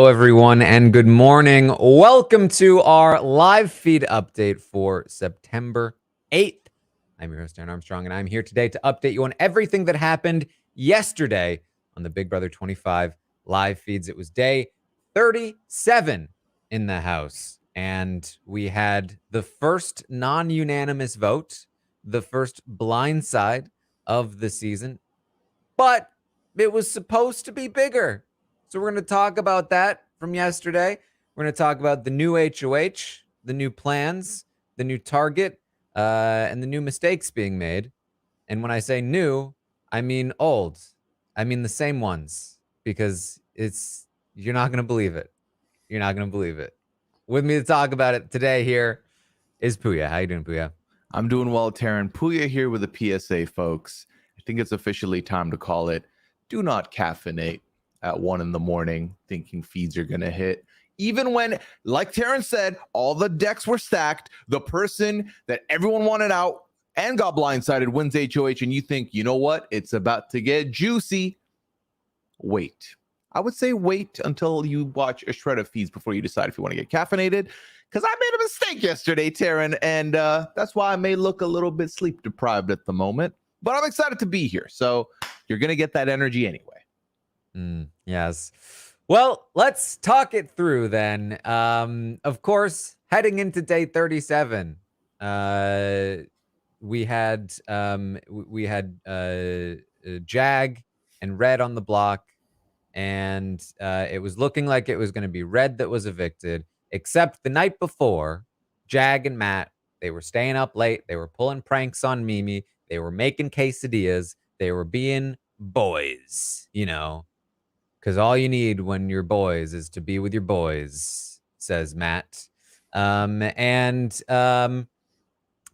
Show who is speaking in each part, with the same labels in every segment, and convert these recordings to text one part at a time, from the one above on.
Speaker 1: Hello, everyone, and good morning. Welcome to our live feed update for September 8th. I'm your host, Taran Armstrong, and I'm here today to update you on everything that happened yesterday on the Big Brother 25 live feeds. It was day 37 in the house, and we had the first non-unanimous vote, the first blindside of the season, but it was supposed to be bigger. So we're going to talk about that from yesterday. We're going to talk about the new HOH, the new plans, the new target, and the new mistakes being made. And when I say new, I mean old. I mean the same ones, because you're not going to believe it. You're not going to believe it. With me to talk about it today here is Pooya. How you doing, Pooya?
Speaker 2: I'm doing well, Taran. Pooya here with a PSA, folks. I think it's officially time to call it. Do not caffeinate at 1 a.m. thinking feeds are going to hit. Even when, like Taran said, all the decks were stacked, the person that everyone wanted out and got blindsided wins HOH, and you think, you know what? It's about to get juicy. Wait. I would say wait until you watch a shred of feeds before you decide if you want to get caffeinated, because I made a mistake yesterday, Taran, and that's why I may look a little bit sleep deprived at the moment. But I'm excited to be here, so you're going to get that energy anyway.
Speaker 1: Yes. Well, let's talk it through then. Of course, heading into day 37, we had Jag and Red on the block, and it was looking like it was going to be Red that was evicted, except the night before, Jag and Matt, they were staying up late, they were pulling pranks on Mimi, they were making quesadillas, they were being boys, because all you need when you're boys is to be with your boys, says Matt. And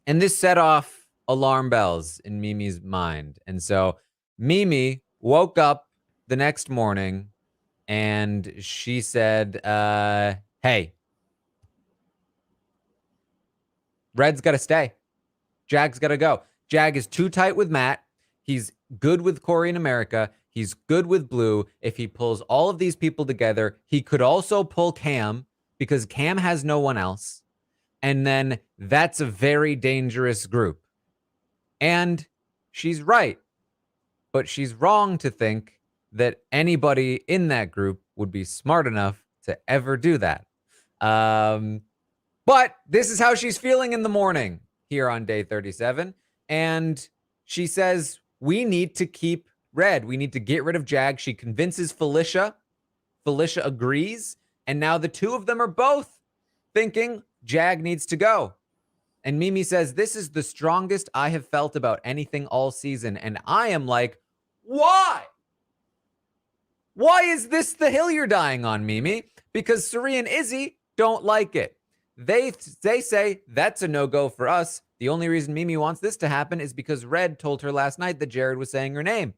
Speaker 1: this set off alarm bells in Mimi's mind. And so Mimi woke up the next morning and she said, hey, Red's got to stay. Jag's got to go. Jag is too tight with Matt. He's good with Corey in America. He's good with Blue. If he pulls all of these people together, he could also pull Cam, because Cam has no one else. And then that's a very dangerous group. And she's right. But she's wrong to think that anybody in that group would be smart enough to ever do that. But this is how she's feeling in the morning here on day 37. And she says, we need to keep Red. We need to get rid of Jag. She convinces Felicia. Felicia agrees. And now the two of them are both thinking Jag needs to go. And Mimi says, this is the strongest I have felt about anything all season. And I am like, why? Why is this the hill you're dying on, Mimi? Because Suri and Izzy don't like it. They say that's a no-go for us. The only reason Mimi wants this to happen is because Red told her last night that Jared was saying her name.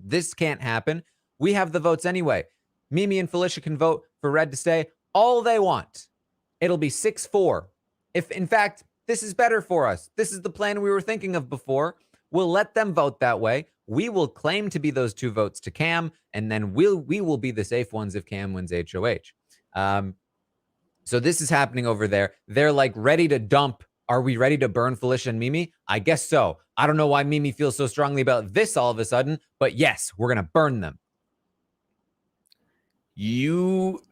Speaker 1: This can't happen. We have the votes anyway. Mimi and Felicia can vote for Red to stay all they want. It'll be 6-4. If, in fact, this is better for us. This is the plan we were thinking of before. We'll let them vote that way. We will claim to be those two votes to Cam, and then we will be the safe ones if Cam wins HOH. So this is happening over there. They're like ready to dump. Are we ready to burn Felicia and Mimi? I guess so. I don't know why Mimi feels so strongly about this all of a sudden, but yes, we're going to burn them.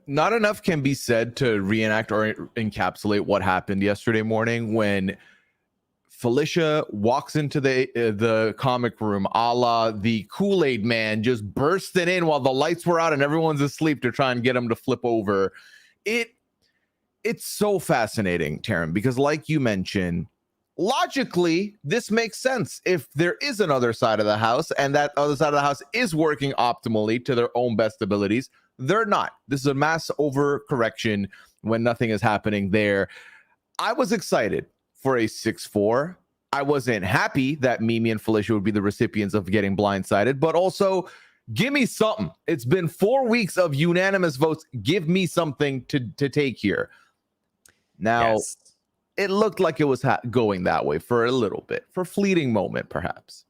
Speaker 2: Not enough can be said to reenact or encapsulate what happened yesterday morning when Felicia walks into the comic room, a la the Kool-Aid man, just bursting in while the lights were out and everyone's asleep to try and get him to flip over. It's so fascinating, Taran, because like you mentioned, logically, this makes sense. If there is another side of the house and that other side of the house is working optimally to their own best abilities, they're not. This is a mass overcorrection when nothing is happening there. I was excited for a 6-4. I wasn't happy that Mimi and Felicia would be the recipients of getting blindsided, but also give me something. It's been 4 weeks of unanimous votes. Give me something to take here. Now, yes. It looked like it was going that way for a little bit, for a fleeting moment, perhaps.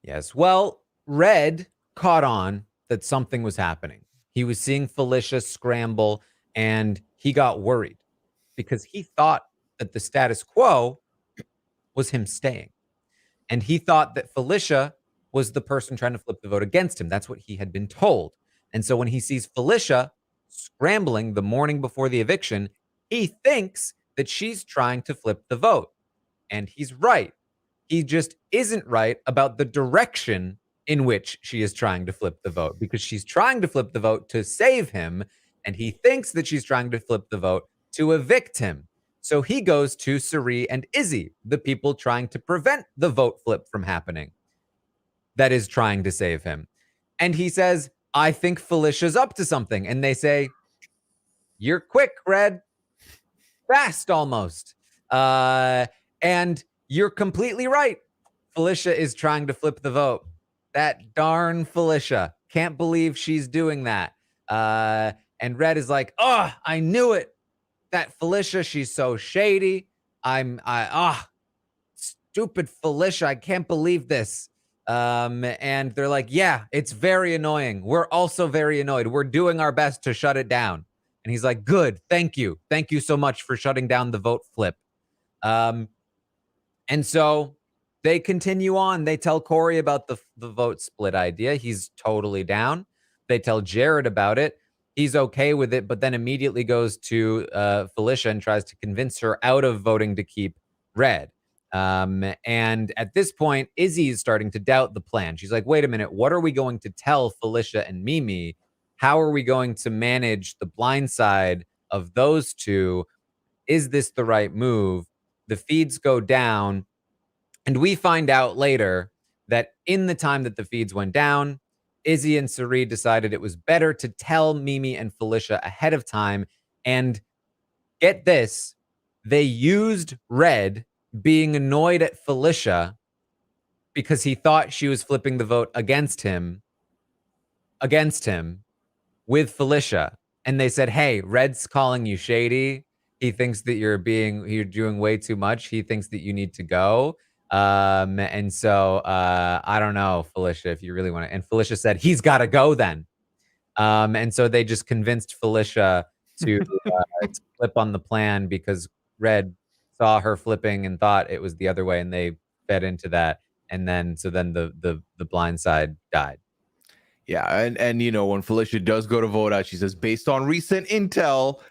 Speaker 1: Yes. Well, Red caught on that something was happening. He was seeing Felicia scramble, and he got worried because he thought that the status quo was him staying. And he thought that Felicia was the person trying to flip the vote against him. That's what he had been told. And so when he sees Felicia scrambling the morning before the eviction, he thinks that she's trying to flip the vote. And he's right. He just isn't right about the direction in which she is trying to flip the vote, because she's trying to flip the vote to save him. And he thinks that she's trying to flip the vote to evict him. So he goes to Cirie and Izzy, the people trying to prevent the vote flip from happening, that is trying to save him. And he says, I think Felicia's up to something. And they say, you're quick, Red. Fast almost. And you're completely right. Felicia is trying to flip the vote. That darn Felicia. Can't believe she's doing that. And Red is like, oh, I knew it. That Felicia, she's so shady. Stupid Felicia. I can't believe this. And they're like, yeah, it's very annoying. We're also very annoyed. We're doing our best to shut it down. And he's like, good. Thank you. Thank you so much for shutting down the vote flip. And so they continue on. They tell Corey about the vote split idea. He's totally down. They tell Jared about it. He's okay with it, but then immediately goes to Felicia and tries to convince her out of voting to keep Red. And at this point, Izzy is starting to doubt the plan. She's like, wait a minute, what are we going to tell Felicia and Mimi? How are we going to manage the blindside of those two? Is this the right move? The feeds go down, and we find out later that in the time that the feeds went down, Izzy and Cirie decided it was better to tell Mimi and Felicia ahead of time. And get this, they used Red being annoyed at Felicia because he thought she was flipping the vote against him with Felicia. And they said, hey, Red's calling you shady. He thinks that you're doing way too much. He thinks that you need to go. And so I don't know, Felicia, if you really want to. And Felicia said, he's got to go then. And so they just convinced Felicia to flip on the plan because Red saw her flipping and thought it was the other way, and they fed into that. And then the blind side died.
Speaker 2: Yeah, and you know, when Felicia does go to vote out, she says, based on recent intel,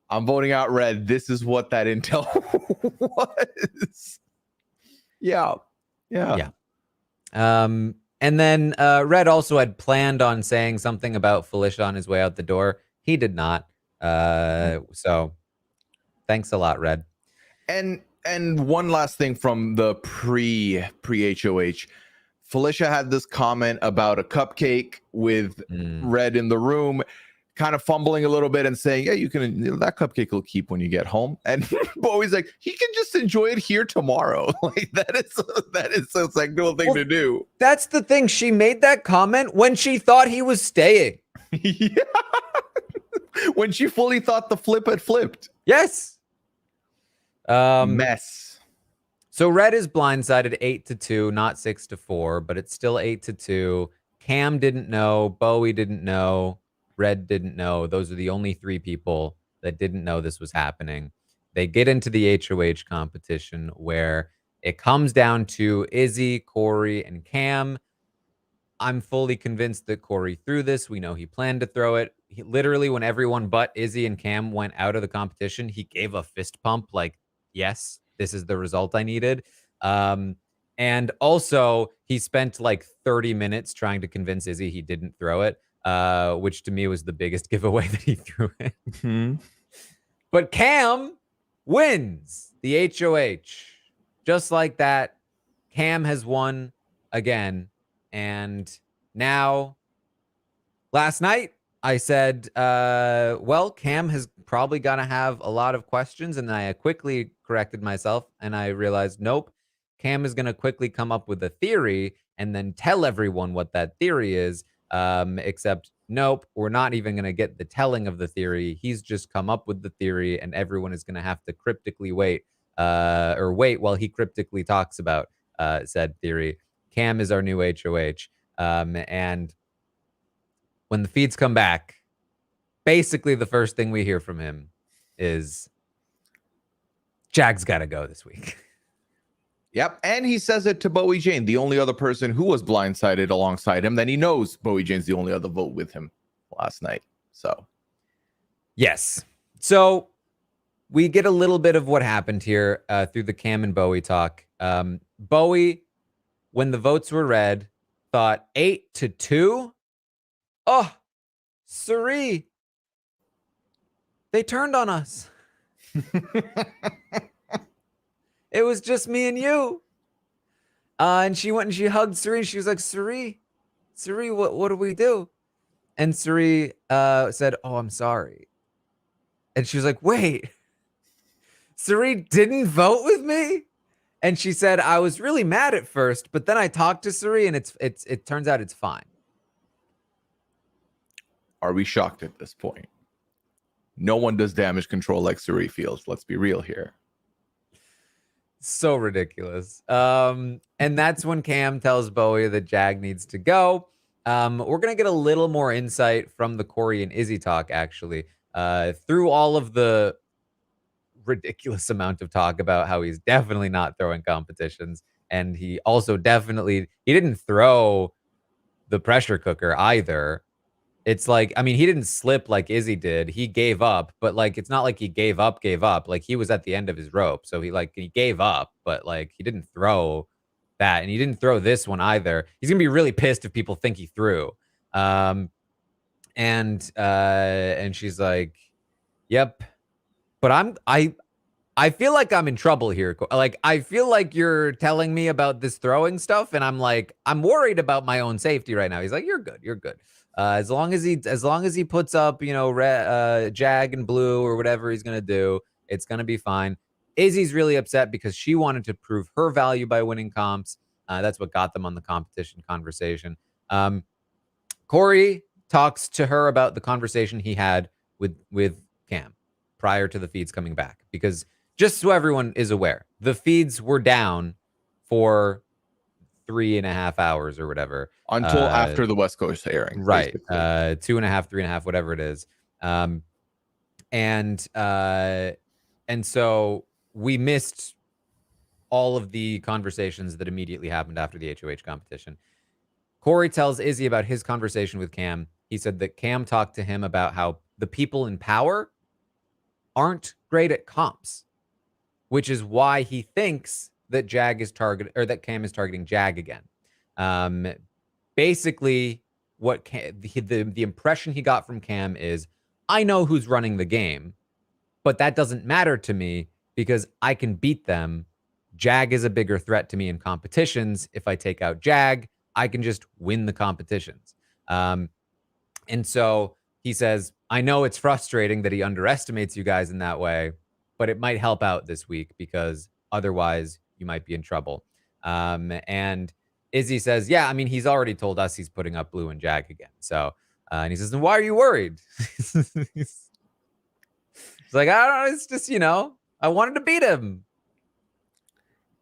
Speaker 2: I'm voting out Red. This is what that intel was. Yeah.
Speaker 1: And then Red also had planned on saying something about Felicia on his way out the door. He did not. So thanks a lot, Red.
Speaker 2: And one last thing from the pre HOH. Felicia had this comment about a cupcake with Red in the room, kind of fumbling a little bit and saying, yeah, that cupcake will keep when you get home. And Bowie's like, he can just enjoy it here tomorrow. Like that is a sexual thing to do.
Speaker 1: That's the thing. She made that comment when she thought he was staying.
Speaker 2: Yeah. When she fully thought the flip had flipped.
Speaker 1: Yes.
Speaker 2: Mess.
Speaker 1: So Red is blindsided 8-2, not 6-4, but it's still 8-2. Cam didn't know. Bowie didn't know. Red didn't know. Those are the only three people that didn't know this was happening. They get into the HOH competition where it comes down to Izzy, Corey, and Cam. I'm fully convinced that Corey threw this. We know he planned to throw it. He, literally, when everyone but Izzy and Cam went out of the competition, he gave a fist pump like, yes, this is the result I needed. And also, he spent like 30 minutes trying to convince Izzy he didn't throw it, which to me was the biggest giveaway that he threw it.
Speaker 2: Mm-hmm.
Speaker 1: But Cam wins the HOH. Just like that, Cam has won again. And now, last night, I said, well, Cam has probably going to have a lot of questions. And I quickly corrected myself and I realized, nope, Cam is going to quickly come up with a theory and then tell everyone what that theory is. Except, nope, we're not even going to get the telling of the theory. He's just come up with the theory and everyone is going to have to cryptically wait while he cryptically talks about said theory. Cam is our new HOH. And when the feeds come back, basically the first thing we hear from him is Jag's got to go this week.
Speaker 2: Yep. And he says it to Bowie Jane, the only other person who was blindsided alongside him. Then he knows Bowie Jane's the only other vote with him last night. So,
Speaker 1: yes. So we get a little bit of what happened here through the Cam and Bowie talk. Bowie, when the votes were read, thought 8-2. Oh, Suri. They turned on us. It was just me and you. And she went and she hugged Suri. She was like, Suri, what do we do? And Suri said, oh, I'm sorry. And she was like, wait, Suri didn't vote with me? And she said, I was really mad at first, but then I talked to Suri and it turns out it's fine.
Speaker 2: Are we shocked at this point? No one does damage control like Suri feels. Let's be real here.
Speaker 1: So ridiculous. And that's when Cam tells Bowie that Jag needs to go. We're going to get a little more insight from the Corey and Izzy talk, actually, through all of the ridiculous amount of talk about how he's definitely not throwing competitions. And he also he didn't throw the pressure cooker either. It's like, I mean, he didn't slip like Izzy did. He gave up, but like, it's not like he gave up. Like he was at the end of his rope. So he gave up, but like he didn't throw that. And he didn't throw this one either. He's going to be really pissed if people think he threw. And she's like, yep. But I feel like I'm in trouble here. Like, I feel like you're telling me about this throwing stuff. And I'm like, I'm worried about my own safety right now. He's like, you're good. You're good. As long as he puts up, Jag and blue or whatever he's going to do, it's going to be fine. Izzy's really upset because she wanted to prove her value by winning comps. That's what got them on the competition conversation. Corey talks to her about the conversation he had with Cam prior to the feeds coming back, because just so everyone is aware, the feeds were down for 3.5 hours or whatever
Speaker 2: until after the West Coast airing,
Speaker 1: right? 2.5, 3.5, whatever it is. And so we missed all of the conversations that immediately happened after the HOH competition. Corey tells Izzy about his conversation with Cam. He said that Cam talked to him about how the people in power aren't great at comps, which is why he thinks that that Cam is targeting Jag again. Basically, what the impression he got from Cam is, I know who's running the game, but that doesn't matter to me because I can beat them. Jag is a bigger threat to me in competitions. If I take out Jag, I can just win the competitions. And so he says, I know it's frustrating that he underestimates you guys in that way, but it might help out this week because otherwise you might be in trouble. And Izzy says, yeah, I mean, he's already told us he's putting up blue and Jag again. So, and he says, then why are you worried? It's like, I don't know. It's just, I wanted to beat him.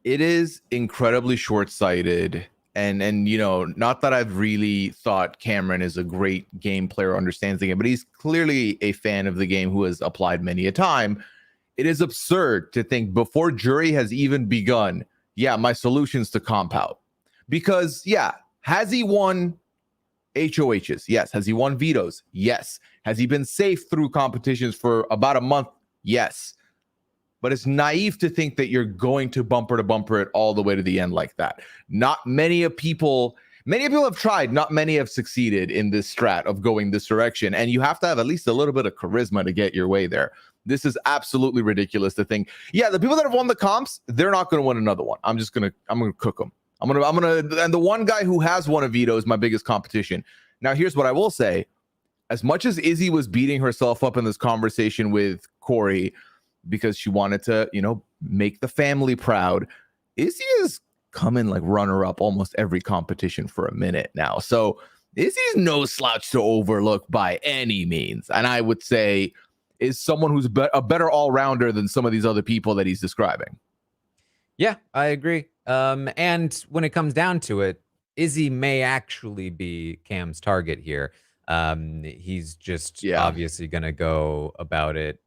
Speaker 2: It is incredibly short-sighted. And not that I've really thought Cameron is a great game player, understands the game, but he's clearly a fan of the game who has applied many a time. It is absurd to think before jury has even begun, my solution's to comp out. Because, has he won HOHs? Yes. Has he won vetoes? Yes. Has he been safe through competitions for about a month? Yes. But it's naive to think that you're going to bumper it all the way to the end like that. Not many people have tried, not many have succeeded in this strat of going this direction. And you have to have at least a little bit of charisma to get your way there. This is absolutely ridiculous to think, the people that have won the comps, they're not going to win another one. I'm going to cook them. I'm going to, and the one guy who has won a veto is my biggest competition. Now, here's what I will say. As much as Izzy was beating herself up in this conversation with Corey because she wanted to, make the family proud, Izzy is coming like runner-up almost every competition for a minute now. So Izzy's no slouch to overlook by any means. And I would say is someone who's a better all-rounder than some of these other people that he's describing.
Speaker 1: Yeah, I agree. And when it comes down to it, Izzy may actually be Cam's target here. He's just obviously going to go about it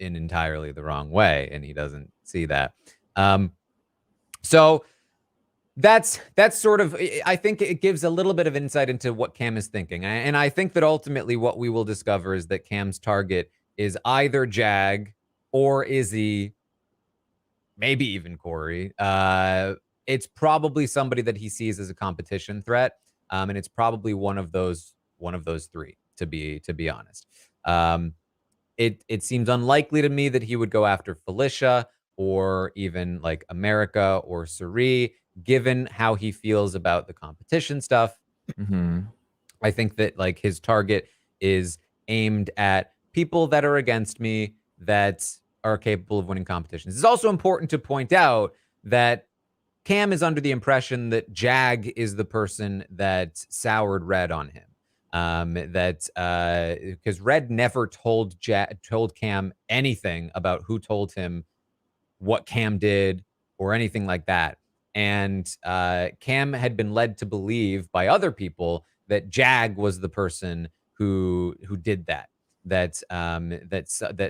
Speaker 1: in entirely the wrong way, and he doesn't see that. So that's sort of, I think it gives a little bit of insight into what Cam is thinking. And I think that ultimately what we will discover is that Cam's target is either Jag or Izzy, maybe even Corey. It's probably somebody that he sees as a competition threat. And it's probably one of those three, to be honest. It seems unlikely to me that he would go after Felicia or even like America or Suri, given how he feels about the competition stuff. I think that like his target is aimed at people that are against me that are capable of winning competitions. It's also important to point out that Cam is under the impression that Jag is the person that soured Red on him. Because Red never told Cam anything about who told him what Cam did or anything like that. And Cam had been led to believe by other people that Jag was the person who did that. That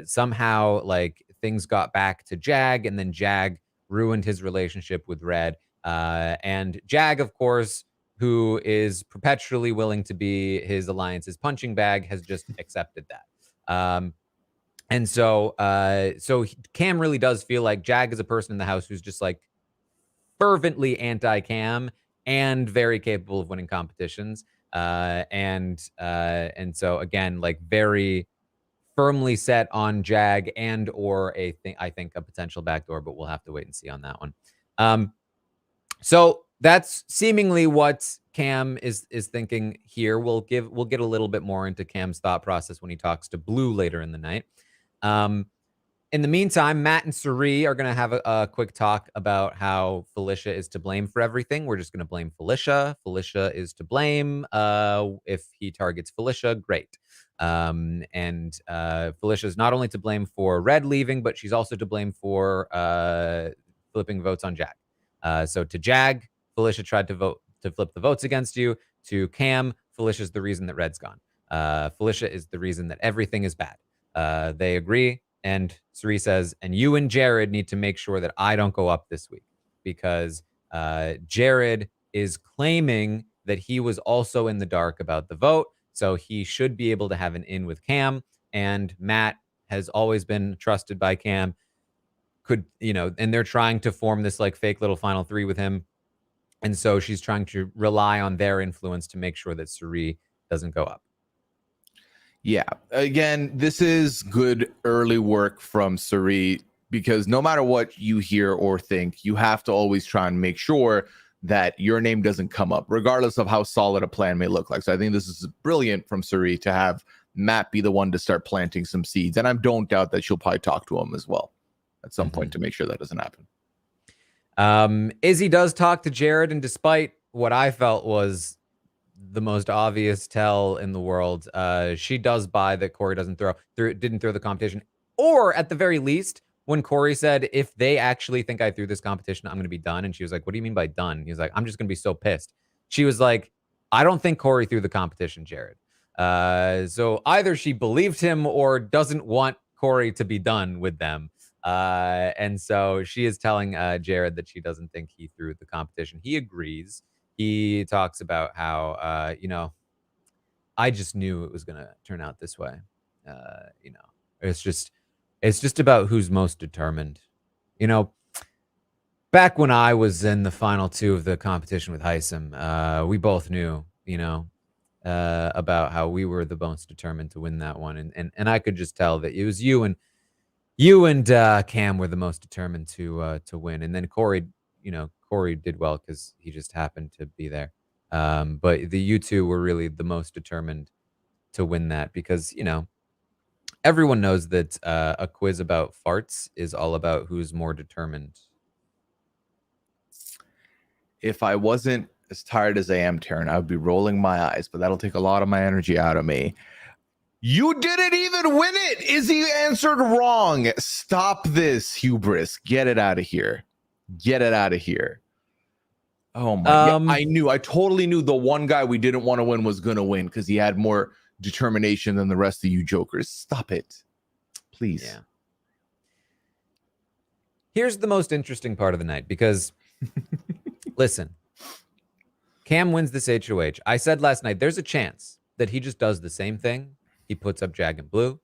Speaker 1: somehow like things got back to Jag, and then Jag ruined his relationship with Red. And Jag, of course, who is perpetually willing to be his alliance's punching bag, has just accepted that. And so Cam really does feel like Jag is a person in the house who's just like fervently anti-Cam and very capable of winning competitions. And so again, like very firmly set on Jag and or I think a potential backdoor, but we'll have to wait and see on that one. So that's seemingly what Cam is thinking here. We'll get a little bit more into Cam's thought process when he talks to Blue later in the night. In the meantime, Matt and Suri are going to have a quick talk about how Felicia is to blame for everything. We're just going to blame Felicia. Felicia is to blame. If he targets Felicia, great. And Felicia is not only to blame for Red leaving, but she's also to blame for flipping votes on Jag. So to Jag, Felicia tried to flip the votes against you. To Cam, Felicia's the reason that Red's gone. Felicia is the reason that everything is bad. They agree. And Suri says, and you and Jared need to make sure that I don't go up this week, because Jared is claiming that he was also in the dark about the vote. So he should be able to have an in with Cam. And Matt has always been trusted by Cam. And they're trying to form this like fake little final three with him. And so she's trying to rely on their influence to make sure that Suri doesn't go up.
Speaker 2: Yeah, again, this is good early work from Suri, because no matter what you hear or think, you have to always try and make sure that your name doesn't come up, regardless of how solid a plan may look like. So I think this is brilliant from Suri to have Matt be the one to start planting some seeds. And I don't doubt that she'll probably talk to him as well at some point to make sure that doesn't happen.
Speaker 1: Izzy does talk to Jared, and despite what I felt was the most obvious tell in the world, she does buy that Corey didn't throw the competition. Or at the very least, when Corey said, if they actually think I threw this competition, I'm going to be done. And she was like, what do you mean by done? He was like, I'm just going to be so pissed. She was like, I don't think Corey threw the competition, Jared. So either she believed him or doesn't want Corey to be done with them. And so she is telling Jared that she doesn't think he threw the competition. He agrees. He talks about how, I just knew it was going to turn out this way. It's just about who's most determined. Back when I was in the final two of the competition with Heisem, we both knew, about how we were the most determined to win that one. And I could just tell that it was you and Cam were the most determined to win. And then Corey did well because he just happened to be there. But you two were really the most determined to win that, because, everyone knows that a quiz about farts is all about who's more determined.
Speaker 2: If I wasn't as tired as I am, Taran, I would be rolling my eyes, but that'll take a lot of my energy out of me. You didn't even win it. Izzy answered wrong. Stop this hubris. Get it out of here. Get it out of here. Oh my! Yeah, I totally knew the one guy we didn't want to win was gonna win because he had more determination than the rest of you jokers. Stop it, please.
Speaker 1: Yeah. Here's the most interesting part of the night because, listen, Cam wins this HOH. I said last night, there's a chance that he just does the same thing. He puts up Jag and Blue,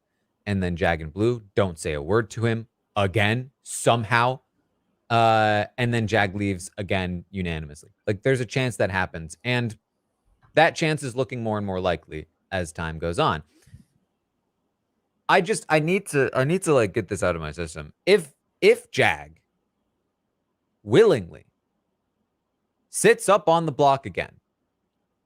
Speaker 1: and then Jag and Blue don't say a word to him again, somehow. And then Jag leaves again unanimously. Like, there's a chance that happens. And that chance is looking more and more likely as time goes on. I need to like get this out of my system. If Jag willingly sits up on the block again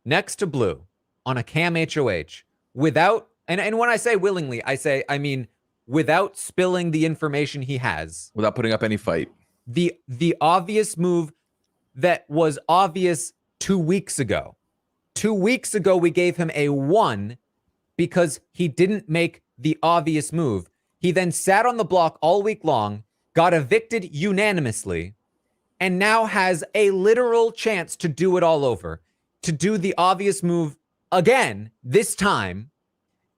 Speaker 1: next to Blue on a Cam HOH without, and when I say willingly, I mean without spilling the information he has,
Speaker 2: without putting up any fight.
Speaker 1: The obvious move that was obvious 2 weeks ago. 2 weeks ago, we gave him a 1 because he didn't make the obvious move. He then sat on the block all week long, got evicted unanimously, and now has a literal chance to do it all over, to do the obvious move again, this time,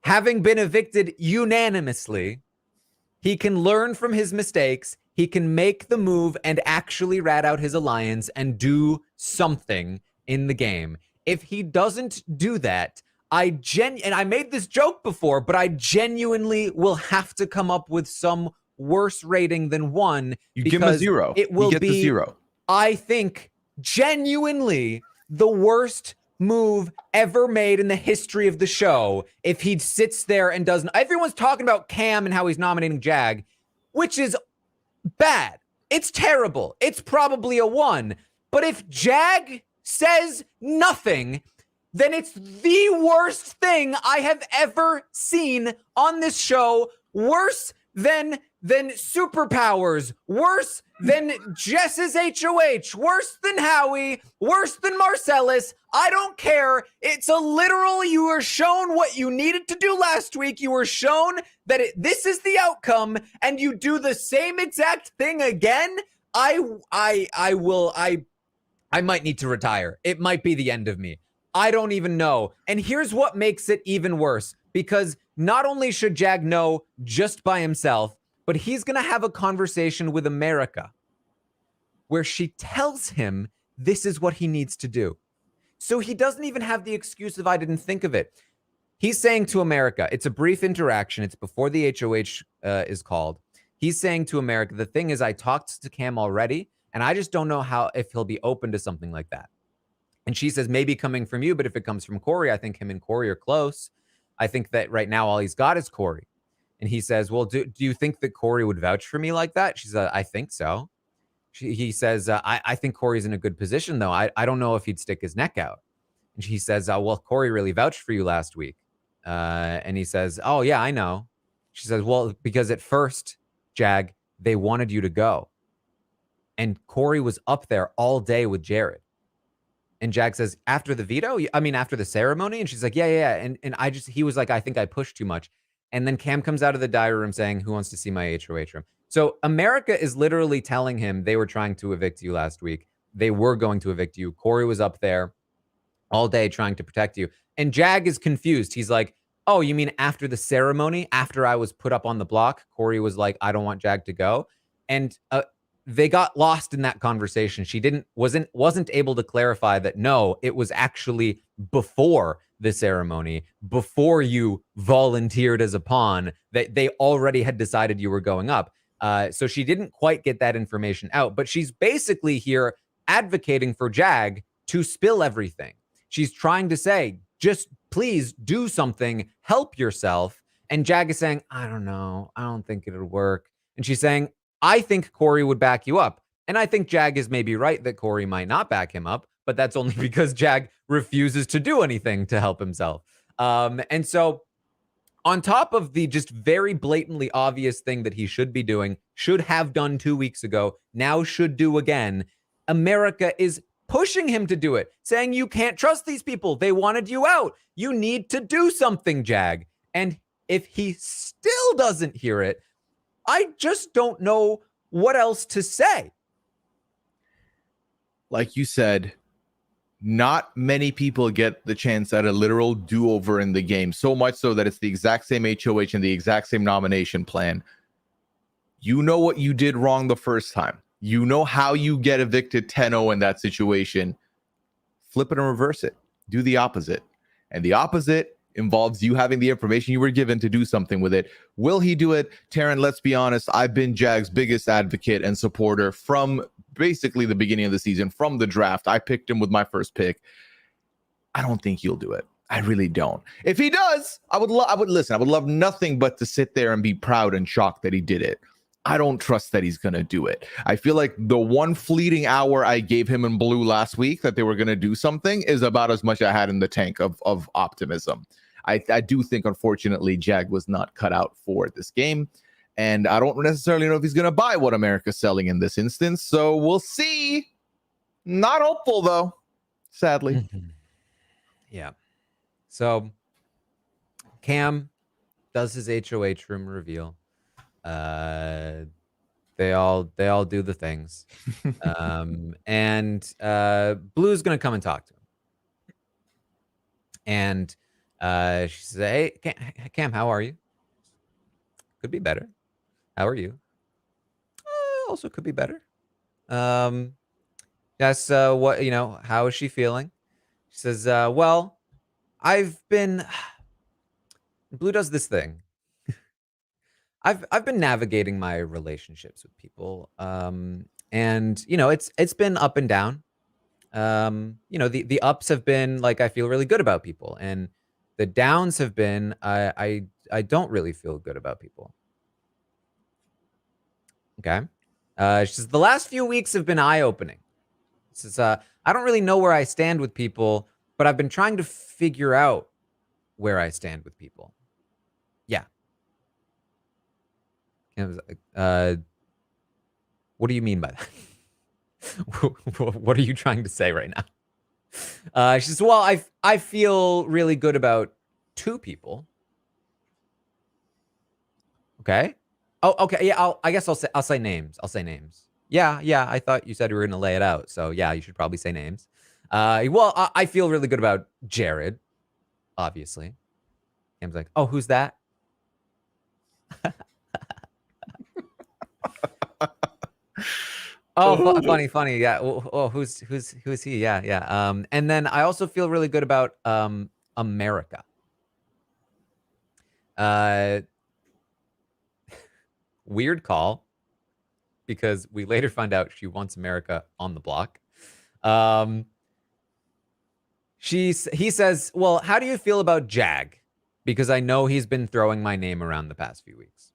Speaker 1: having been evicted unanimously. He can learn from his mistakes. He can make the move and actually rat out his alliance and do something in the game. If he doesn't do that, and I made this joke before, but I genuinely will have to come up with some worse rating than 1.
Speaker 2: You give him a 0.
Speaker 1: It will
Speaker 2: be the 0.
Speaker 1: I think, genuinely the worst move ever made in the history of the show if he sits there and doesn't. Everyone's talking about Cam and how he's nominating Jag, which is bad. It's terrible. It's probably a 1. But if Jag says nothing, then it's the worst thing I have ever seen on this show. Worse than superpowers, worse than Jess's HOH, worse than Howie, worse than Marcellus. I don't care. It's a literal, you were shown what you needed to do last week. You were shown that this is the outcome, and you do the same exact thing again. I might need to retire. It might be the end of me. I don't even know. And here's what makes it even worse, because not only should Jag know just by himself, but he's going to have a conversation with America where she tells him this is what he needs to do. So he doesn't even have the excuse of I didn't think of it. He's saying to America, it's a brief interaction. It's before the HOH is called. He's saying to America, the thing is I talked to Cam already, and I just don't know if he'll be open to something like that. And she says, maybe coming from you, but if it comes from Corey, I think him and Corey are close. I think that right now all he's got is Corey. And he says, well, do you think that Corey would vouch for me like that? She says, I think so. He says, I think Corey's in a good position, though. I don't know if he'd stick his neck out. And she says, well, Corey really vouched for you last week. And he says, oh, yeah, I know. She says, well, because at first, Jag, they wanted you to go. And Corey was up there all day with Jared. And Jag says, after the veto? I mean, after the ceremony? And she's like, yeah. And he was like, I think I pushed too much. And then Cam comes out of the diary room saying, who wants to see my HOH room? So America is literally telling him they were trying to evict you last week. They were going to evict you. Corey was up there all day trying to protect you. And Jag is confused. He's like, oh, you mean after the ceremony, after I was put up on the block? Corey was like, I don't want Jag to go. And they got lost in that conversation. She wasn't able to clarify that, no, it was actually before the ceremony, before you volunteered as a pawn, that they already had decided you were going up. So she didn't quite get that information out, but she's basically here advocating for Jag to spill everything. She's trying to say, just please do something, help yourself. And Jag is saying, I don't know. I don't think it'll work. And she's saying, I think Corey would back you up. And I think Jag is maybe right that Corey might not back him up, but that's only because Jag refuses to do anything to help himself. And so on top of the just very blatantly obvious thing that he should be doing, should have done 2 weeks ago, now should do again, America is pushing him to do it, saying you can't trust these people. They wanted you out. You need to do something, Jag. And if he still doesn't hear it, I just don't know what else to say.
Speaker 2: like you said, not many people get the chance at a literal do-over in the game, so much so that it's the exact same HOH and the exact same nomination plan. You know what you did wrong the first time. You know how you get evicted 10-0 in that situation. Flip it and reverse it. Do the opposite. And the opposite involves you having the information you were given to do something with it. Will he do it? Taran, let's be honest. I've been Jag's biggest advocate and supporter from basically the beginning of the season, from the draft. I picked him with my first pick. I don't think he'll do it. I really don't. If he does, I would listen. I would love nothing but to sit there and be proud and shocked that he did it. I don't trust that he's going to do it. I feel like the one fleeting hour I gave him in blue last week that they were going to do something is about as much I had in the tank of optimism. I do think, unfortunately, Jag was not cut out for this game. And I don't necessarily know if he's going to buy what America's selling in this instance. So we'll see. Not hopeful, though, sadly.
Speaker 1: Yeah. So Cam does his HOH room reveal. They all do the things. And Blue's gonna come and talk to him. And she says, "Hey, Cam, how are you? Could be better. How are you? Also could be better. Yes, what, how is she feeling?" She says, "Well, I've been..." Blue does this thing. I've been navigating my relationships with people, and it's been up and down. The ups have been like I feel really good about people, and the downs have been I don't really feel good about people. Okay, she says the last few weeks have been eye-opening. She says I don't really know where I stand with people, but I've been trying to figure out where I stand with people. Yeah. What do you mean by that? What are you trying to say right now? She says, well, I feel really good about two people. Okay. Oh, okay. Yeah, I guess I'll say names. I'll say names. Yeah. I thought you said we were gonna lay it out. So yeah, you should probably say names. Well, I feel really good about Jared, obviously. Cam's like, oh, who's that? Oh, funny. Yeah. Oh, who's he? Yeah. And then I also feel really good about America. Weird call, because we later find out she wants America on the block. He says, well, how do you feel about Jag? Because I know he's been throwing my name around the past few weeks.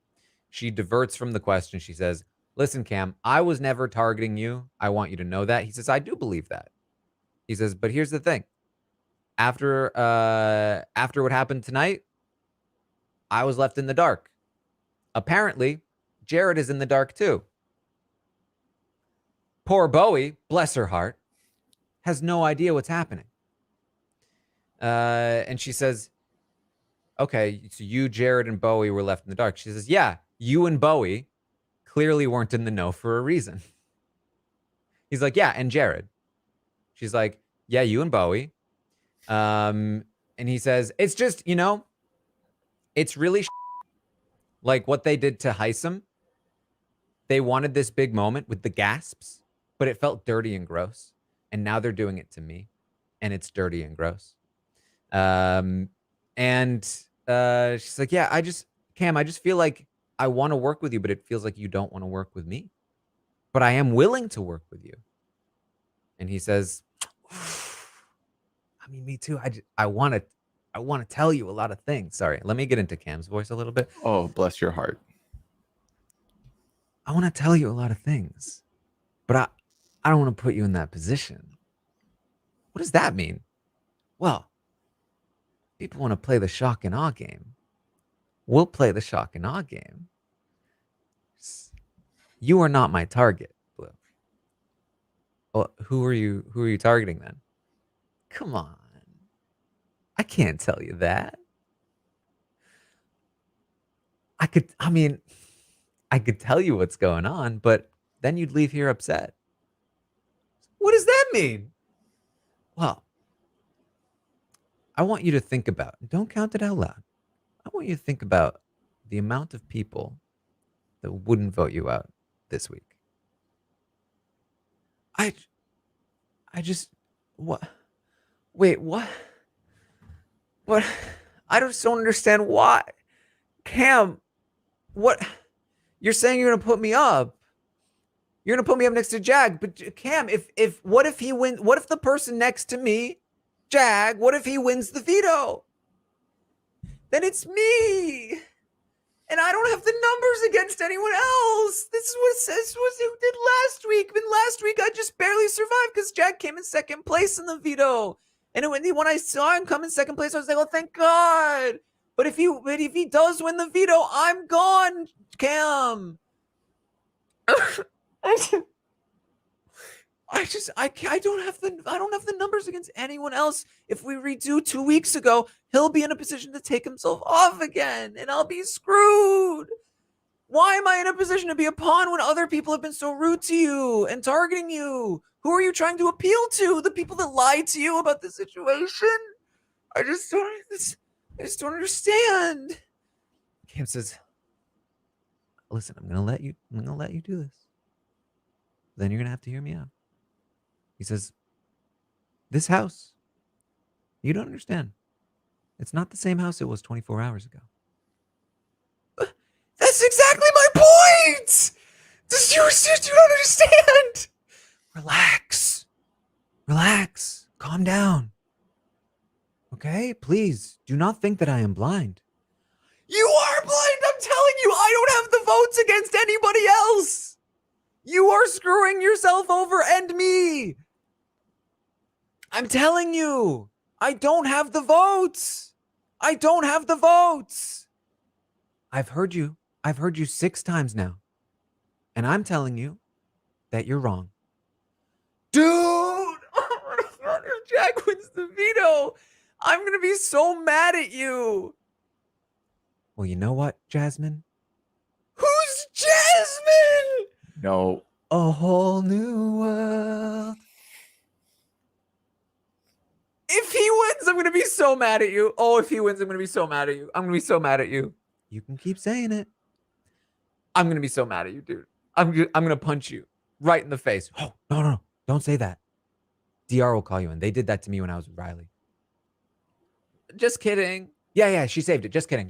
Speaker 1: She diverts from the question. She says, listen, Cam, I was never targeting you. I want you to know that. He says, I do believe that. He says, but here's the thing. After what happened tonight, I was left in the dark. Apparently, Jared is in the dark too. Poor Bowie, bless her heart, has no idea what's happening. And she says, okay, so you, Jared, and Bowie were left in the dark. She says, yeah, you and Bowie clearly weren't in the know for a reason. He's like, yeah, and Jared. She's like, yeah, you and Bowie. And he says, it's just, it's really like what they did to Heisem. They wanted this big moment with the gasps, but it felt dirty and gross. And now they're doing it to me, and it's dirty and gross. And she's like, yeah, Cam, I just feel like I want to work with you, but it feels like you don't want to work with me. But I am willing to work with you. And he says, I mean, me too. I want to tell you a lot of things. Sorry, let me get into Cam's voice a little bit.
Speaker 2: Oh, bless your heart.
Speaker 1: I want to tell you a lot of things, but I don't want to put you in that position. What does that mean? Well, people want to play the shock and awe game. We'll play the shock and awe game. You are not my target, Blue. Well, who are you targeting then? Come on. I can't tell you that. I could tell you what's going on, but then you'd leave here upset. What does that mean? Well, I want you to think about, don't count it out loud. I want you to think about the amount of people that wouldn't vote you out this week. I just, what? Wait, what? What? I just don't understand why. Cam, what? You're saying you're going to put me up. You're going to put me up next to Jag. But Cam, what if he wins? What if the person next to me, Jag, what if he wins the veto? Then it's me. And I don't have the numbers against anyone else. This is what you did last week. And last week I just barely survived because Jag came in second place in the veto. And when I saw him come in second place, I was like, oh, thank God. But if he does win the veto, I'm gone, Cam. I don't have the numbers against anyone else. If we redo 2 weeks ago, he'll be in a position to take himself off again, and I'll be screwed. Why am I in a position to be a pawn when other people have been so rude to you and targeting you? Who are you trying to appeal to? The people that lied to you about the situation? I just don't understand. Cam says, listen, I'm gonna let you do this. Then you're gonna have to hear me out. He says, this house, you don't understand. It's not the same house it was 24 hours ago. That's exactly my point! You don't understand! Relax, calm down. Okay, please, do not think that I am blind. You are blind, I'm telling you, I don't have the votes against anybody else! You are screwing yourself over and me! I'm telling you, I don't have the votes. I've heard you 6 times now. And I'm telling you that you're wrong. Dude, oh my God, if Jag wins the veto, I'm going to be so mad at you. Well, you know what, Jasmine? Who's Jasmine?
Speaker 2: No.
Speaker 1: A whole new world. If he wins, I'm going to be so mad at you. Oh, if he wins, I'm going to be so mad at you. I'm going to be so mad at you. You can keep saying it. I'm going to be so mad at you, dude. I'm going to punch you right in the face. Oh, no. Don't say that. DR will call you in. They did that to me when I was with Riley. Just kidding. Yeah, she saved it. Just kidding.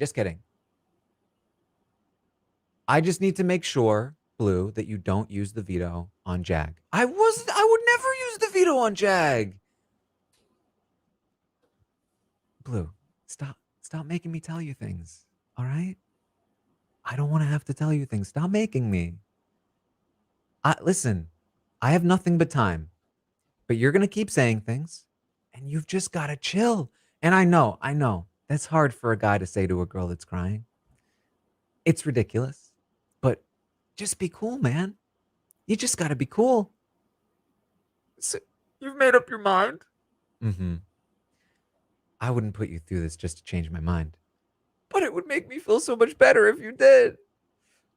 Speaker 1: I just need to make sure, Blue, that you don't use the veto on Jag. I would never use the veto on Jag. Blue, stop making me tell you things, all right? I don't want to have to tell you things. Stop making me. Listen, I have nothing but time, but you're going to keep saying things, and you've just got to chill. And I know, that's hard for a guy to say to a girl that's crying. It's ridiculous, but just be cool, man. You just got to be cool. So, you've made up your mind? Mm-hmm. I wouldn't put you through this just to change my mind. But it would make me feel so much better if you did.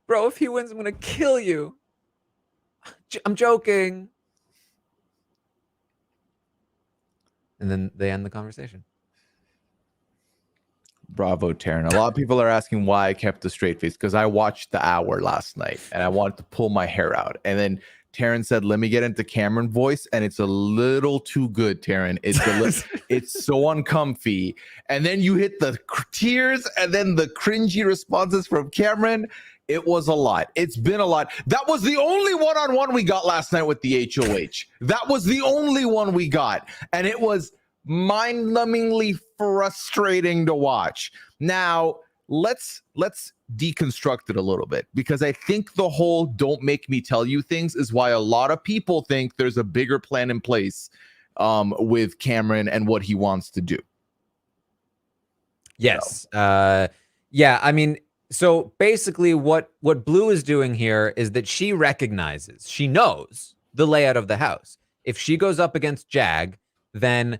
Speaker 1: Bro, if he wins, I'm going to kill you. I'm joking. And then they end the conversation.
Speaker 2: Bravo, Taran. A lot of people are asking why I kept a straight face, because I watched The Hour last night and I wanted to pull my hair out. And then Taran said, let me get into Cameron voice. And it's a little too good, Taran. It's so uncomfy. And then you hit the tears and then the cringy responses from Cameron. It was a lot. It's been a lot. That was the only one-on-one we got last night with the HOH. That was the only one we got. And it was mind-numbingly frustrating to watch. Now, let's deconstruct it a little bit, because I think the whole don't make me tell you things is why a lot of people think there's a bigger plan in place with Cameron and what he wants to do.
Speaker 1: Yes. Yeah, I mean, so basically what Blue is doing here is that she knows the layout of the house. If she goes up against Jag, then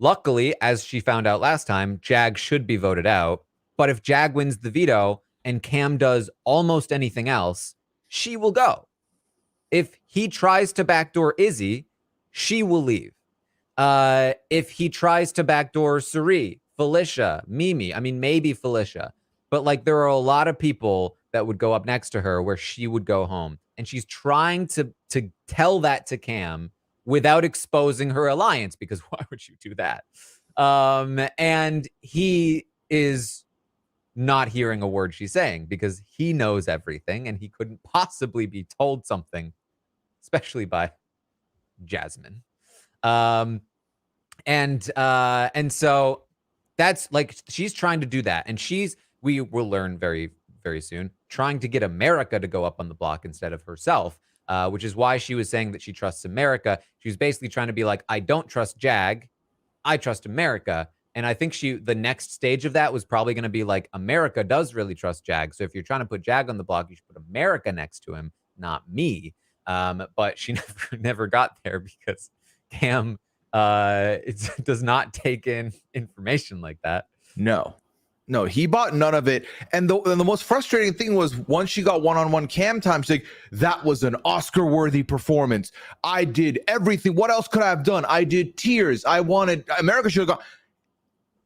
Speaker 1: luckily, as she found out last time, Jag should be voted out. But if Jag wins the veto and Cam does almost anything else, she will go. If he tries to backdoor Izzy, she will leave. If he tries to backdoor Suri, Felicia, Mimi, I mean, maybe Felicia, but like there are a lot of people that would go up next to her where she would go home. And she's trying to tell that to Cam without exposing her alliance, because why would you do that? And he is not hearing a word she's saying because he knows everything and he couldn't possibly be told something, especially by Jasmine. And so that's like, she's trying to do that. And we will learn very, very soon, trying to get America to go up on the block instead of herself, which is why she was saying that she trusts America. She was basically trying to be like, I don't trust Jag, I trust America. And I think the next stage of that was probably going to be like, America does really trust Jag. So if you're trying to put Jag on the block, you should put America next to him, not me. But she never got there because Cam it does not take in information like that.
Speaker 2: No, he bought none of it. And the most frustrating thing was once she got one-on-one Cam time, she's like, that was an Oscar-worthy performance. I did everything. What else could I have done? I did tears. I wanted America should have gone.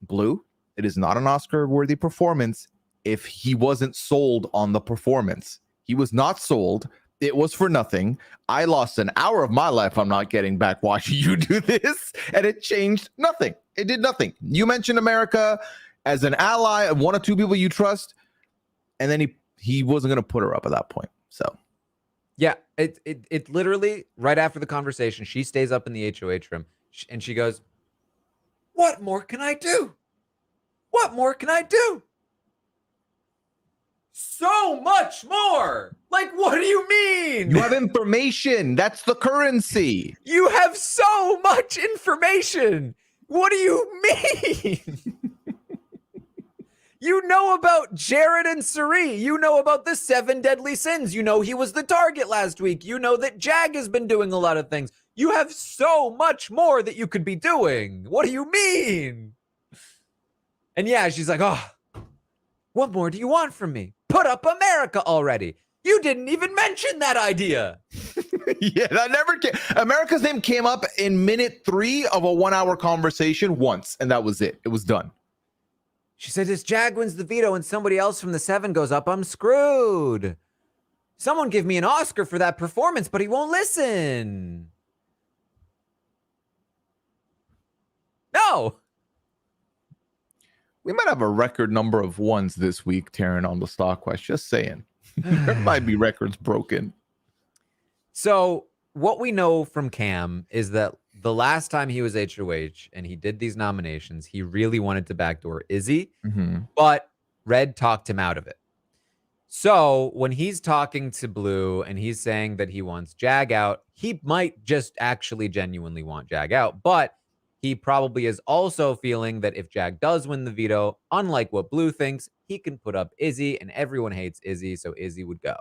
Speaker 2: Blue, it is not an Oscar-worthy performance if he wasn't sold on the performance. He was not sold. It was for nothing. I lost an hour of my life I'm not getting back watching you do this, and it changed nothing. It did nothing. You mentioned America as an ally of one or two people you trust, and then he wasn't going to put her up at that point. So,
Speaker 1: yeah, it literally, right after the conversation, she stays up in the HOH room, and she goes, what more can I do? What more can I do? So much more. Like, what do you mean?
Speaker 2: You have information. That's the currency.
Speaker 1: You have so much information. What do you mean? You know about Jared and Suri. You know about the 7 deadly sins. You know he was the target last week. You know that Jag has been doing a lot of things. You have so much more that you could be doing. What do you mean? And yeah, she's like, oh, what more do you want from me? Put up America already. You didn't even mention that idea.
Speaker 2: Yeah, that never came. America's name came up in minute 3 of a 1-hour conversation once, and that was it. It was done.
Speaker 1: She said, if Jag wins the veto and somebody else from the 7 goes up, I'm screwed. Someone give me an Oscar for that performance, but he won't listen. No.
Speaker 2: We might have a record number of ones this week, Taran, on the Stock Quest. Just saying. There might be records broken.
Speaker 1: So what we know from Cam is that the last time he was HOH and he did these nominations, he really wanted to backdoor Izzy, but Red talked him out of it. So when he's talking to Blue and he's saying that he wants Jag out, he might just actually genuinely want Jag out, but he probably is also feeling that if Jag does win the veto, unlike what Blue thinks, he can put up Izzy, and everyone hates Izzy, so Izzy would go.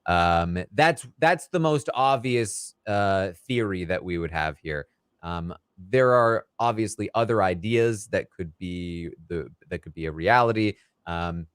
Speaker 1: That's the most obvious theory that we would have here. There are obviously other ideas that could be a reality. You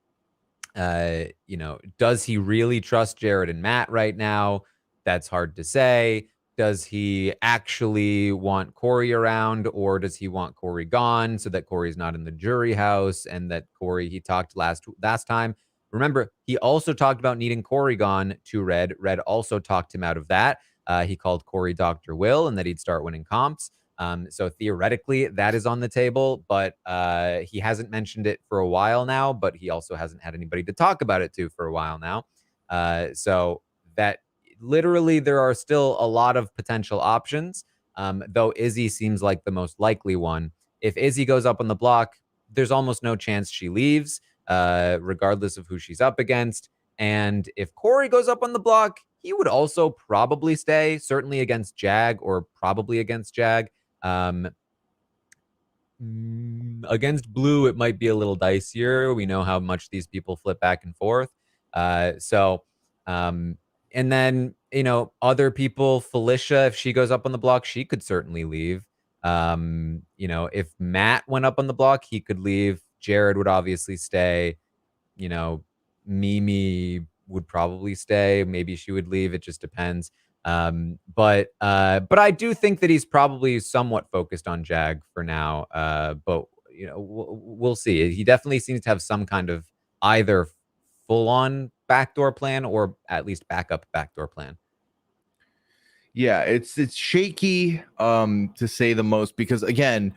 Speaker 1: know, does he really trust Jared and Matt right now? That's hard to say. Does he actually want Corey around, or does he want Corey gone so that Corey's not in the jury house and that Corey, he talked last time. Remember, he also talked about needing Corey gone to Red. Red also talked him out of that. He called Corey Dr. Will and that he'd start winning comps. So theoretically, that is on the table, but he hasn't mentioned it for a while now, but he also hasn't had anybody to talk about it to for a while now. So that literally there are still a lot of potential options, though Izzy seems like the most likely one. If Izzy goes up on the block, there's almost no chance she leaves, regardless of who she's up against. And if Corey goes up on the block, he would also probably stay, certainly against Jag or probably against Jag. Against Blue, it might be a little dicier. We know how much these people flip back and forth. And then, you know, other people, Felicia, if she goes up on the block, she could certainly leave. You know, if Matt went up on the block, he could leave. Jared would obviously stay. You know, Mimi would probably stay. Maybe she would leave. It just depends. But I do think that he's probably somewhat focused on Jag for now. But you know, we'll see. He definitely seems to have some kind of either full-on backdoor plan or at least backup backdoor plan.
Speaker 2: Yeah, it's shaky to say the most, because again,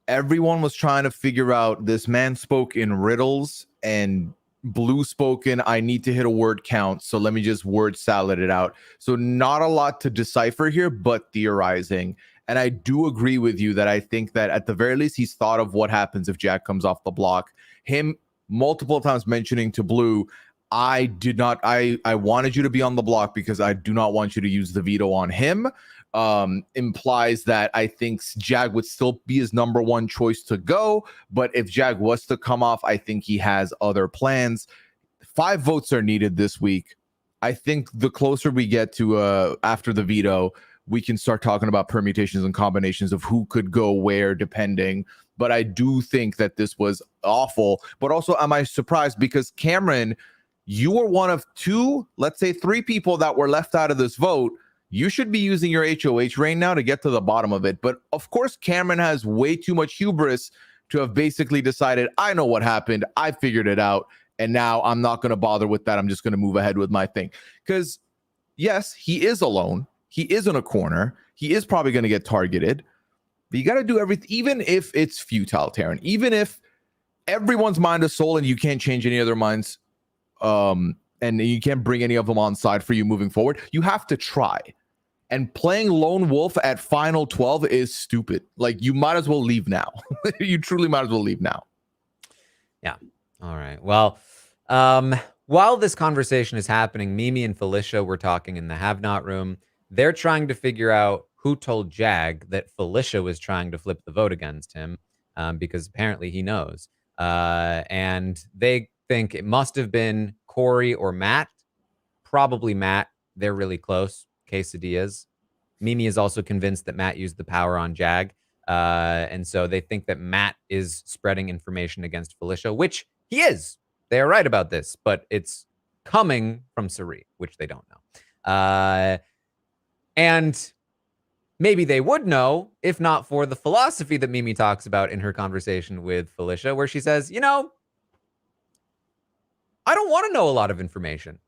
Speaker 2: everyone was trying to figure out, this man spoke in riddles, and Blue spoken, I need to hit a word count, so let me just word salad it out. So not a lot to decipher here, but theorizing. And I do agree with you that I think that at the very least he's thought of what happens if Jack comes off the block. Him multiple times mentioning to Blue, I wanted you to be on the block because I do not want you to use the veto on him, implies that I think Jag would still be his number one choice to go. But if Jag was to come off, I think he has other plans. 5 votes are needed this week. I think the closer we get to after the veto, we can start talking about permutations and combinations of who could go where depending. But I do think that this was awful. But also, am I surprised? Because Cameron, you were one of 2, let's say 3 people that were left out of this vote. You should be using your HOH reign now to get to the bottom of it. But of course, Cameron has way too much hubris to have basically decided, I know what happened, I figured it out, and now I'm not going to bother with that. I'm just going to move ahead with my thing. Because yes, he is alone. He is in a corner. He is probably going to get targeted. But you got to do everything, even if it's futile, Taran. Even if everyone's mind is soul and you can't change any of their minds, and you can't bring any of them on side for you moving forward, you have to try. And playing lone wolf at final 12 is stupid. Like, you might as well leave now. You truly might as well leave now.
Speaker 1: Yeah. All right. Well, while this conversation is happening, Mimi and Felicia were talking in the have not room. They're trying to figure out who told Jag that Felicia was trying to flip the vote against him, because apparently he knows. And they think it must have been Corey or Matt. Probably Matt. They're really close. Quesadillas. Mimi is also convinced that Matt used the power on Jag. And so they think that Matt is spreading information against Felicia, which he is. They are right about this, but it's coming from Cirie, which they don't know. And maybe they would know if not for the philosophy that Mimi talks about in her conversation with Felicia, where she says, you know, I don't want to know a lot of information.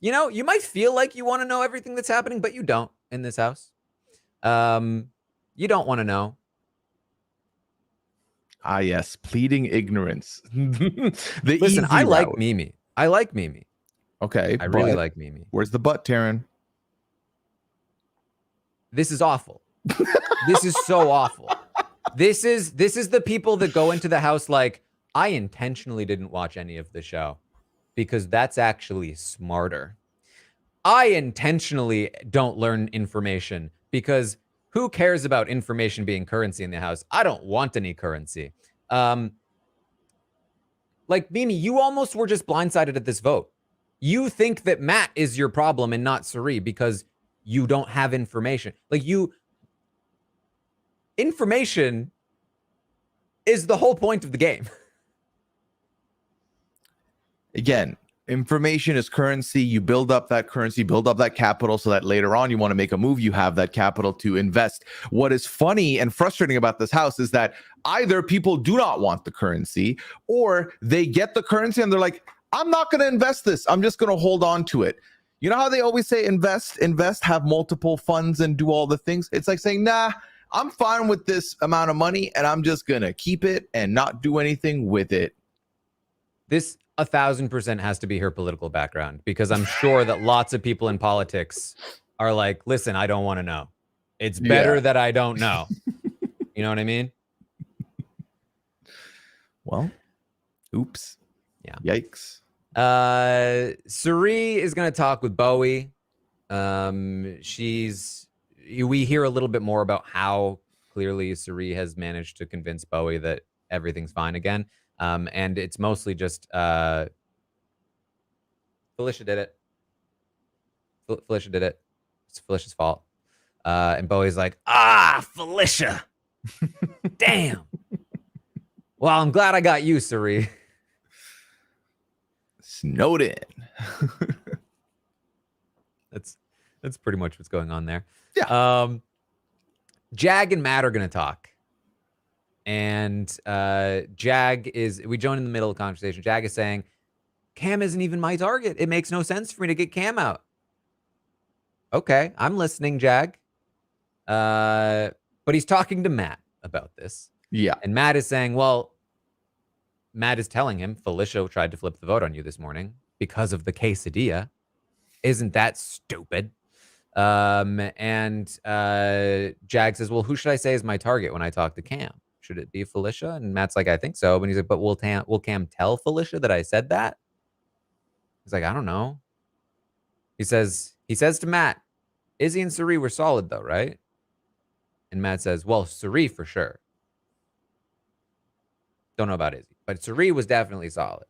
Speaker 1: You know, you might feel like you want to know everything that's happening, but you don't in this house. You don't want to know.
Speaker 2: Ah, yes. Pleading ignorance.
Speaker 1: Listen, I like Mimi. I like Mimi.
Speaker 2: Okay.
Speaker 1: I really like Mimi.
Speaker 2: Where's the butt, Taran?
Speaker 1: This is awful. This is so awful. This is the people that go into the house like, I intentionally didn't watch any of the show because that's actually smarter. I intentionally don't learn information because who cares about information being currency in the house? I don't want any currency. Like, Mimi, you almost were just blindsided at this vote. You think that Matt is your problem and not Cirie because you don't have information. Like, information is the whole point of the game.
Speaker 2: Again, information is currency. You build up that currency, build up that capital so that later on you want to make a move, you have that capital to invest. What is funny and frustrating about this house is that either people do not want the currency or they get the currency and they're like, I'm not going to invest this. I'm just going to hold on to it. You know how they always say invest, have multiple funds and do all the things? It's like saying, nah, I'm fine with this amount of money and I'm just going to keep it and not do anything with it.
Speaker 1: This 1,000% has to be her political background, because I'm sure that lots of people in politics are like, listen, I don't want to know. It's better that I don't know. You know what I mean?
Speaker 2: Well, oops.
Speaker 1: Yeah.
Speaker 2: Yikes.
Speaker 1: Cirie is going to talk with Bowie. We hear a little bit more about how clearly Cirie has managed to convince Bowie that everything's fine again. And it's mostly just Felicia did it. Felicia did it. It's Felicia's fault. And Bowie's like, Felicia. Damn. Well, I'm glad I got you, Cirie. Snowden. That's pretty much what's going on there.
Speaker 2: Yeah.
Speaker 1: Jag and Matt are going to talk. And we join in the middle of the conversation. Jag is saying, Cam isn't even my target. It makes no sense for me to get Cam out. Okay, I'm listening, Jag. But he's talking to Matt about this.
Speaker 2: Yeah.
Speaker 1: And Matt is saying, well, Matt is telling him, Felicia tried to flip the vote on you this morning because of the quesadilla. Isn't that stupid? And Jag says, well, who should I say is my target when I talk to Cam? Should it be Felicia? And Matt's like, I think so. And he's like, but will Cam tell Felicia that I said that? He's like, I don't know. He says to Matt, Izzy and Suri were solid though, right? And Matt says, well, Suri for sure. Don't know about Izzy, but Suri was definitely solid.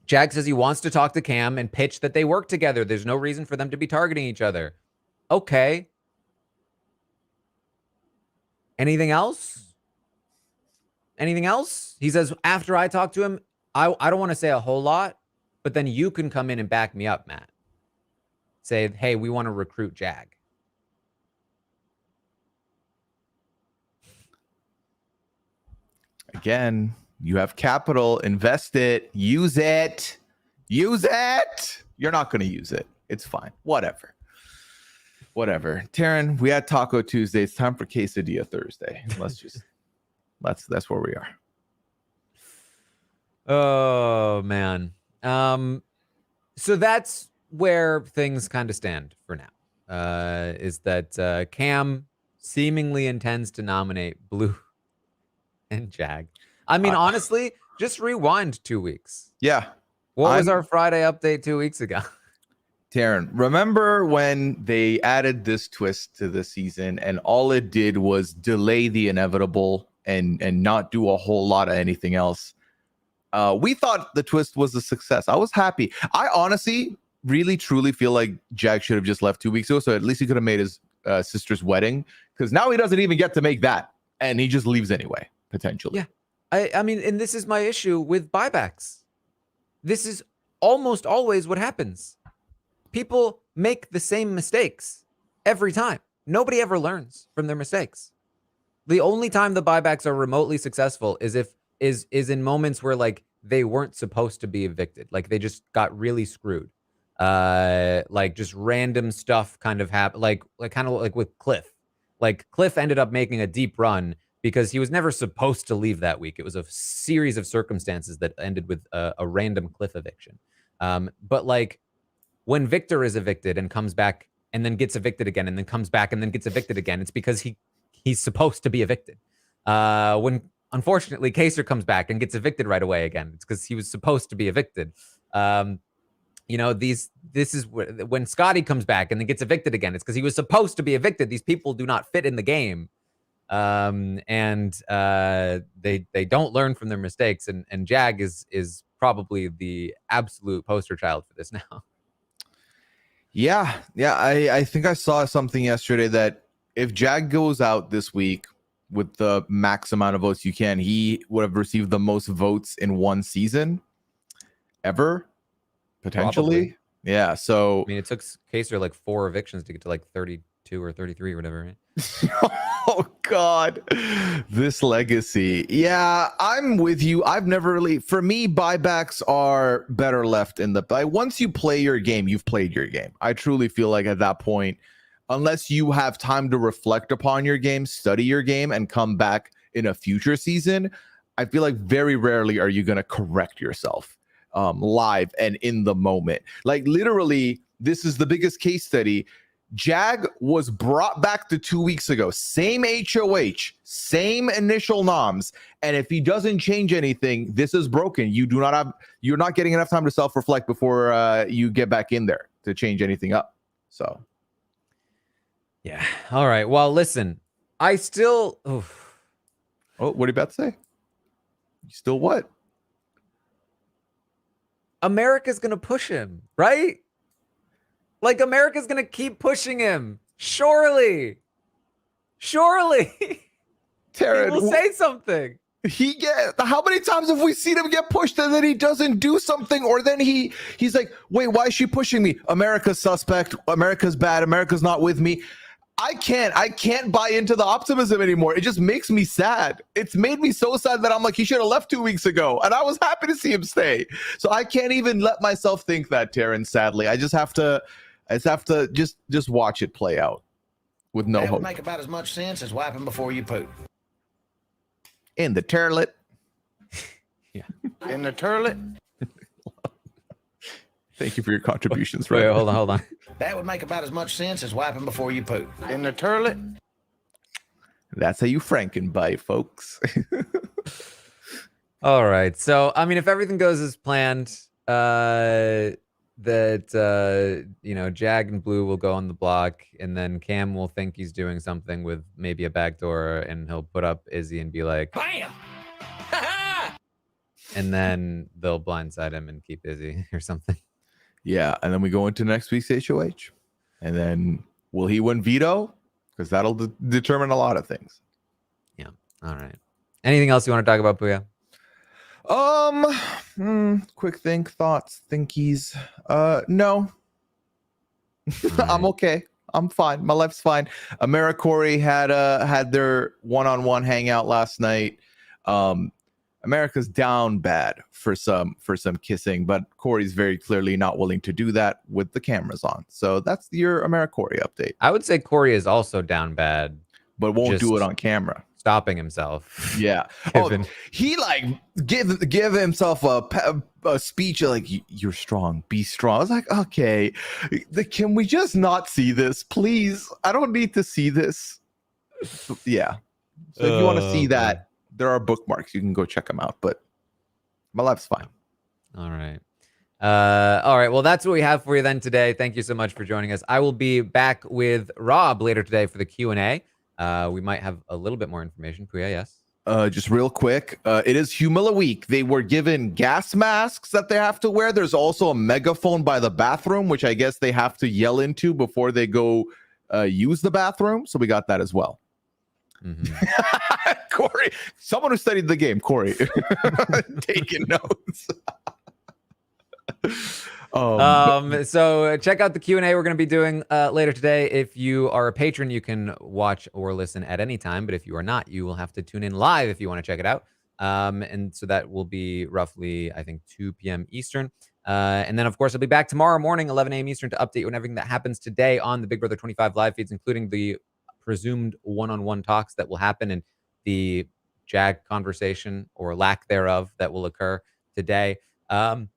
Speaker 1: Jag says he wants to talk to Cam and pitch that they work together. There's no reason for them to be targeting each other. Okay. Anything else? Anything else? He says, after I talk to him, I don't want to say a whole lot, but then you can come in and back me up, Matt. Say, hey, we want to recruit Jag.
Speaker 2: Again, you have capital, invest it, use it. You're not going to use it. It's fine. Whatever. Taran, we had Taco Tuesday. It's time for Quesadilla Thursday. That's where we are.
Speaker 1: Oh, man. So that's where things kind of stand for now. Is that Cam seemingly intends to nominate Blue and Jag. I mean, honestly, just rewind 2 weeks.
Speaker 2: Yeah.
Speaker 1: What was our Friday update 2 weeks ago?
Speaker 2: Taran, remember when they added this twist to the season and all it did was delay the inevitable and not do a whole lot of anything else? We thought the twist was a success. I was happy. I honestly really, truly feel like Jag should have just left 2 weeks ago, so at least he could have made his sister's wedding, because now he doesn't even get to make that, and he just leaves anyway, potentially.
Speaker 1: Yeah. I mean, and this is my issue with buybacks. This is almost always what happens. People make the same mistakes every time. Nobody ever learns from their mistakes. The only time the buybacks are remotely successful is in moments where like they weren't supposed to be evicted. Like they just got really screwed. Like just random stuff kind of happened. Like kind of like with Cliff. Like Cliff ended up making a deep run because he was never supposed to leave that week. It was a series of circumstances that ended with a random Cliff eviction. But like when Victor is evicted and comes back and then gets evicted again and then comes back and then gets evicted again, it's because he's supposed to be evicted. When unfortunately Kaser comes back and gets evicted right away again, it's because he was supposed to be evicted. You know, this is when Scotty comes back and then gets evicted again, it's because he was supposed to be evicted. These people do not fit in the game. And they don't learn from their mistakes, and Jag is probably the absolute poster child for this now.
Speaker 2: Yeah. I think I saw something yesterday that if Jag goes out this week with the max amount of votes you can, he would have received the most votes in one season ever, potentially.
Speaker 1: Probably.
Speaker 2: Yeah. So
Speaker 1: I mean, it took Kaser like 4 evictions to get to like 32 or 33 or whatever, right?
Speaker 2: Oh God, this legacy. Yeah, I'm with you. I've never really, for me, buybacks are better left in the, once you play your game, you've played your game. I truly feel like at that point, unless you have time to reflect upon your game, study your game, and come back in a future season, I feel like very rarely are you going to correct yourself live and in the moment. Like literally, this is the biggest case study. Jag was brought back to 2 weeks ago. Same HOH, same initial noms. And if he doesn't change anything, this is broken. You're not getting enough time to self-reflect before you get back in there to change anything up. So.
Speaker 1: Yeah. All right. Well, listen, I still. Oof.
Speaker 2: Oh, what are you about to say? Still what?
Speaker 1: America's going to push him, right? Like, America's going to keep pushing him. Surely.
Speaker 2: Taran,
Speaker 1: he will say something.
Speaker 2: How many times have we seen him get pushed and then he doesn't do something, or then he's like, wait, why is she pushing me? America's suspect. America's bad. America's not with me. I can't buy into the optimism anymore. It just makes me sad. It's made me so sad that I'm like, he should have left 2 weeks ago, and I was happy to see him stay. So I can't even let myself think that, Taran. Sadly, I just have to just watch it play out with no
Speaker 3: That
Speaker 2: hope.
Speaker 3: would make about as much sense as wiping before you poop.
Speaker 2: In the toilet.
Speaker 1: Yeah.
Speaker 3: In the toilet.
Speaker 2: Thank you for your contributions.
Speaker 1: Wait,
Speaker 2: Right.
Speaker 1: hold on.
Speaker 3: That would make about as much sense as wiping before you poop. In the toilet.
Speaker 2: That's how you Frankenbite, folks.
Speaker 1: All right. So, I mean, if everything goes as planned, Jag and Blue will go on the block, and then Cam will think he's doing something with maybe a backdoor, and he'll put up Izzy and be like,
Speaker 3: Bam!
Speaker 1: and then they'll blindside him and keep Izzy or something.
Speaker 2: Yeah, and then we go into next week's HOH, and then will he win veto? Because that'll determine a lot of things.
Speaker 1: Yeah. All right. Anything else you want to talk about, Pooya?
Speaker 2: Quick thoughts, thinkies. No. I'm okay. I'm fine. My life's fine. AmeriCorey had their one-on-one hangout last night. America's down bad for some kissing, but Corey's very clearly not willing to do that with the cameras on. So that's your AmeriCorey update.
Speaker 1: I would say Corey is also down bad,
Speaker 2: But won't
Speaker 1: Just
Speaker 2: do it on camera.
Speaker 1: stopping himself.
Speaker 2: Yeah.
Speaker 1: Given-
Speaker 2: He like give himself a speech like, you're strong, be strong. I was like, okay, can we just not see this, please? I don't need to see this. Yeah. So if you want to see that, there are bookmarks. You can go check them out. But my life's fine.
Speaker 1: All right. All right. Well, that's what we have for you then today. Thank you so much for joining us. I will be back with Rob later today for the Q&A. We might have a little bit more information. Pooya, yes?
Speaker 2: Just real quick, it is Humila Week. They were given gas masks that they have to wear. There's also a megaphone by the bathroom, which I guess they have to yell into before they go use the bathroom. So we got that as well.
Speaker 1: Mm-hmm.
Speaker 2: Corey, someone who studied the game, Corey, taking notes.
Speaker 1: So check out the Q&A we're going to be doing later today. If you are a patron, you can watch or listen at any time. But if you are not, you will have to tune in live if you want to check it out. And so that will be roughly, I think, 2 p.m. Eastern. And then, of course, I'll be back tomorrow morning, 11 a.m. Eastern, to update you on everything that happens today on the Big Brother 25 live feeds, including the presumed one-on-one talks that will happen and the Jag conversation or lack thereof that will occur today. And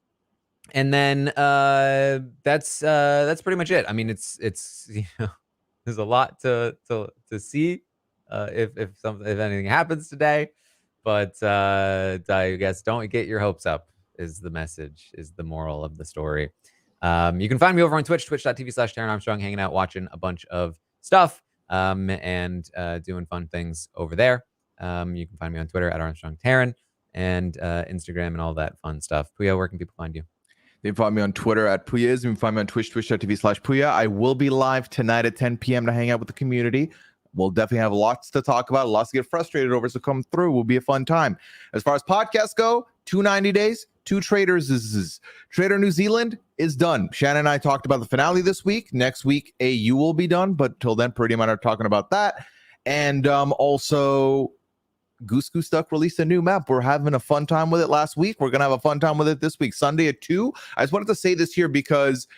Speaker 1: then that's pretty much it. I mean, it's there's a lot to see if anything happens today, but I guess don't get your hopes up is the message, is the moral of the story. You can find me over on Twitch, twitch.tv/Taran Armstrong, hanging out, watching a bunch of stuff and doing fun things over there. You can find me on Twitter at ArmstrongTaran and Instagram and all that fun stuff. Pooya, where can people find you?
Speaker 2: They can find me on Twitter at Pooyas. You can find me on Twitch, twitch.tv/Pooya. I will be live tonight at 10 p.m. to hang out with the community. We'll definitely have lots to talk about, lots to get frustrated over, so come through. Will be a fun time. As far as podcasts go, 290 days, 2 traders. Trader New Zealand is done. Shannon and I talked about the finale this week. Next week, AU will be done, but till then, Pretty Much are talking about that. And also, Goose Goose Duck released a new map. We're having a fun time with it last week. We're going to have a fun time with it this week, Sunday at 2. I just wanted to say this here because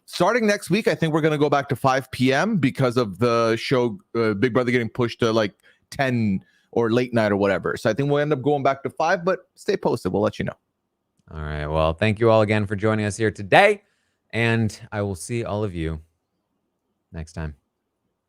Speaker 2: starting next week, I think we're going to go back to 5 p.m. because of the show Big Brother getting pushed to like 10 or late night or whatever. So I think we'll end up going back to 5, but stay posted. We'll let you know.
Speaker 1: All right. Well, thank you all again for joining us here today, and I will see all of you next time.